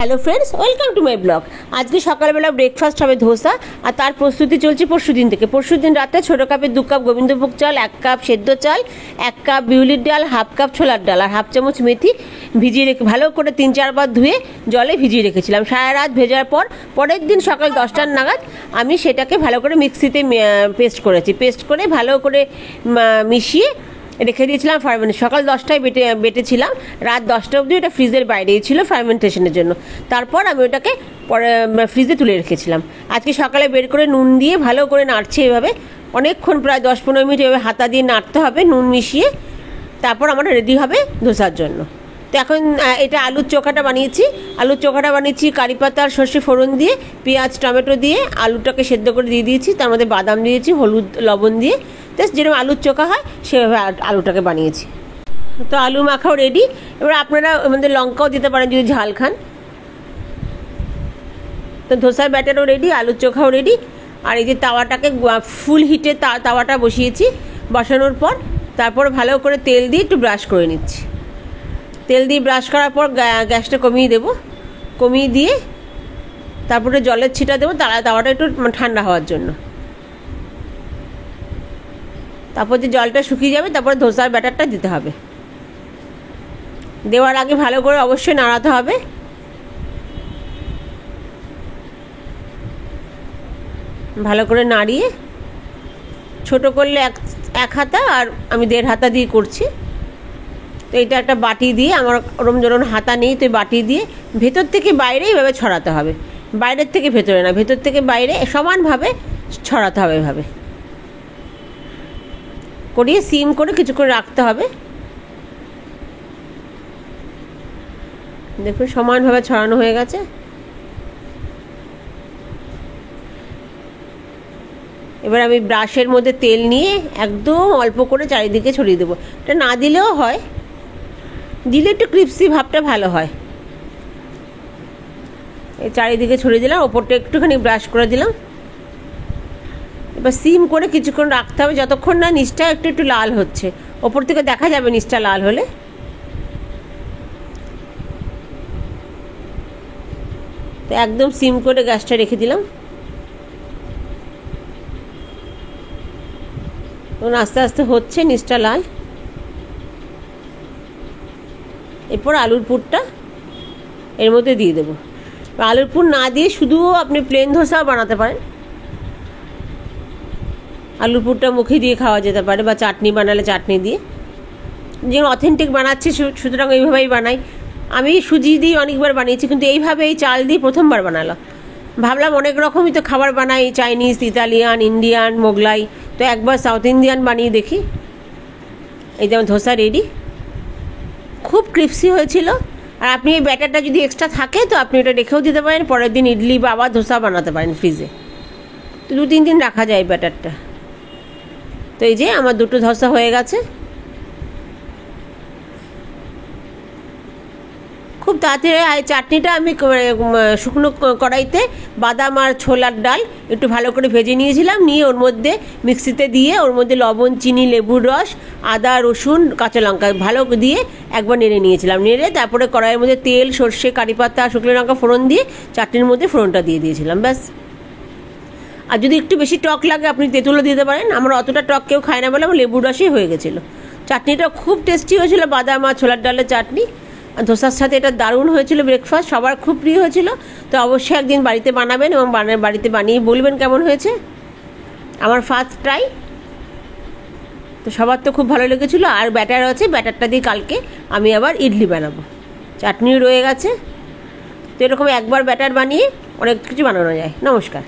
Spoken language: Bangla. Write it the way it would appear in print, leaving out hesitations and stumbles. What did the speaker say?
Hello friends, welcome to my blog. আজকে সকালবেলা ব্রেকফাস্ট হবে ধোসা, আর তার প্রস্তুতি চলছে পরশুদিন থেকে। পরশুদিন রাতে ছোটো কাপে 2 কাপ গোবিন্দভোগ চাল, 1 কাপ সেদ্ধ চাল, 1 কাপ বিউলির ডাল, 1/2 কাপ ছোলার ডাল আর 1/2 চামচ মেথি ভিজিয়ে রেখে ভালো করে 3-4 বার ধুয়ে জলে ভিজিয়ে রেখেছিলাম। সারা রাত ভেজার পর পরের দিন সকাল 10টার নাগাদ আমি সেটাকে ভালো করে মিক্সিতে পেস্ট করেছি। পেস্ট করে ভালো করে মিশিয়ে রেখে দিয়েছিলাম ফার্মেন্ট। সকাল 10টায় বেটেছিলাম, রাত 10টা অবধি ওটা ফ্রিজের বাইরেই ছিল ফার্মেন্টেশনের জন্য। তারপর আমি ওটাকে পরে ফ্রিজে তুলে রেখেছিলাম। আজকে সকালে বের করে নুন দিয়ে ভালো করে নাড়ছে এভাবে অনেকক্ষণ, প্রায় 10-15 মিনিট এভাবে হাতা দিয়ে নাড়তে হবে নুন মিশিয়ে। তারপর আমরা রেডি হবে ধোসার জন্য। তো এখন এটা আলুর চোখাটা বানিয়েছি কারি পাতা আর সর্ষে ফোড়ন দিয়ে, পেঁয়াজ টমেটো দিয়ে আলুটাকে সেদ্ধ করে দিয়ে দিয়েছি। তার মধ্যে বাদাম দিয়েছি, হলুদ লবণ দিয়ে, জাস্ট যেরকম আলুর চোখা হয় সেভাবে আলুটাকে বানিয়েছি। তো আলু মাখাও রেডি। এবার আপনারা আমাদের লঙ্কাও দিতে পারেন যদি ঝাল খান। তো ধোসার ব্যাটারও রেডি, আলুর চোখাও রেডি। আর এই যে তাওয়াটাকে ফুল হিটে তাওয়াটা বসিয়েছি। বসানোর পর তারপর ভালো করে তেল দিয়ে একটু ব্রাশ করে নিচ্ছি। তেল দিয়ে ব্রাশ করার পর গ্যাসটা কমিয়ে দেবো। কমিয়ে দিয়ে তারপরে জলের ছিটা দেবো তাওয়াটা একটু ঠান্ডা হওয়ার জন্য। তারপর যে জলটা শুকিয়ে যাবে তারপরে ধোসার ব্যাটারটা দিতে হবে। দেওয়ার আগে ভালো করে অবশ্যই নাড়াতে হবে। ভালো করে নাড়িয়ে ছোট করলে এক হাতা, আর আমি 1.5 হাতা দিয়ে করছি। তো এটা একটা বাটি দিয়ে, আমার ওরম যেরকম হাতা নেই, তো বাটি দিয়ে ভেতর থেকে বাইরে এইভাবে ছড়াতে হবে। বাইরের থেকে ভেতরে না, ভেতর থেকে বাইরে সমানভাবে ছড়াতে হবে। এভাবে করিয়ে সিম করে কিছুক্ষণ রাখতে হবে। দেখুন সমানভাবে ছড়ানো হয়ে গেছে। এবার আমি ব্রাশের মধ্যে তেল নিয়ে একদম অল্প করে চারিদিকে ছড়িয়ে দেবো। এটা না দিলেও হয়, দিলে একটু ক্রিপসি ভাবটা ভালো হয়। এই চারিদিকে ছড়িয়ে দিলাম, ওপরটা একটুখানি ব্রাশ করে দিলাম। এবার সিম করে কিছুক্ষণ রাখতে হবে, যতক্ষণ না নিচটা একটু লাল হচ্ছে। ওপর থেকে দেখা যাবে নিচটা লাল হলে। তো একদম সিম করে গ্যাসটা রেখে দিলাম। তখন আস্তে আস্তে হচ্ছে নিচটা লাল। এরপর আলুর পুরটা এর মধ্যে দিয়ে দেবো। আলুর পুর না দিয়ে শুধু আপনি প্লেন ধোসাও বানাতে পারেন। আলুর পুরটা মুখে দিয়ে খাওয়া যেতে পারে, বা চাটনি বানালে চাটনি দিয়ে। যেমন অথেন্টিক বানাচ্ছি সুতরাং এইভাবেই বানাই। আমি সুজি দিয়ে অনেকবার বানিয়েছি, কিন্তু এইভাবে এই চাল দিয়ে প্রথমবার বানালাম। ভাবলাম অনেক রকমই তো খাবার বানাই, চাইনিজ, ইতালিয়ান, ইন্ডিয়ান, মোগলাই, তো একবার সাউথ ইন্ডিয়ান বানিয়ে দেখি। এই যেমন ধোসা রেডি, খুব ক্রিপসি হয়েছিল। আর আপনি এই ব্যাটারটা যদি এক্সট্রা থাকে তো আপনি এটা রেখেও দিতে পারেন, পরের দিন ইডলি বা আবার ধোসা বানাতে পারেন ফ্রিজে। তো 2-3 দিন রাখা যায় এই ব্যাটারটা। তো এই যে আমার 2টো ধোসা হয়ে গেছে। খুব তাড়াতাড়ি। চাটনিটা আমি শুকনো কড়াইতে বাদাম আর ছোলার ডাল একটু ভালো করে ভেজে নিয়েছিলাম। নিয়ে ওর মধ্যে মিক্সিতে দিয়ে ওর মধ্যে লবণ, চিনি, লেবুর রস, আদা, রসুন, কাঁচা লঙ্কা ভালো দিয়ে একবার নেড়ে নিয়েছিলাম। নেড়ে তারপরে কড়াইয়ের মধ্যে তেল, সর্ষে, কারি পাতা, শুকনো লঙ্কা ফোড়ন দিয়ে চাটনির মধ্যে ফোড়নটা দিয়ে দিয়েছিলাম, ব্যাস। আর যদি একটু বেশি টক লাগে আপনি তেঁতুলও দিতে পারেন। আমরা অতটা টক কেউ খায় না বলে আমার লেবুর রসই হয়ে গেছিলো। চাটনিটা খুব টেস্টি হয়েছিল, বাদাম আর ছোলার ডালের চাটনি। ধোসার সাথে এটা দারুণ হয়েছিল ব্রেকফাস্ট, সবার খুব প্রিয় হয়েছিল। তো অবশ্যই একদিন বাড়িতে বানাবেন এবং বাড়িতে বানিয়ে বলবেন কেমন হয়েছে। আমার ফার্স্ট ট্রাই। তো সবার তো খুব ভালো লেগেছিলো। আর ব্যাটার আছে, ব্যাটারটা দিয়ে কালকে আমি আবার ইডলি বানাবো। চাটনিও রয়ে গেছে। তো এরকম একবার ব্যাটার বানিয়ে অনেক কিছু বানানো যায়। নমস্কার।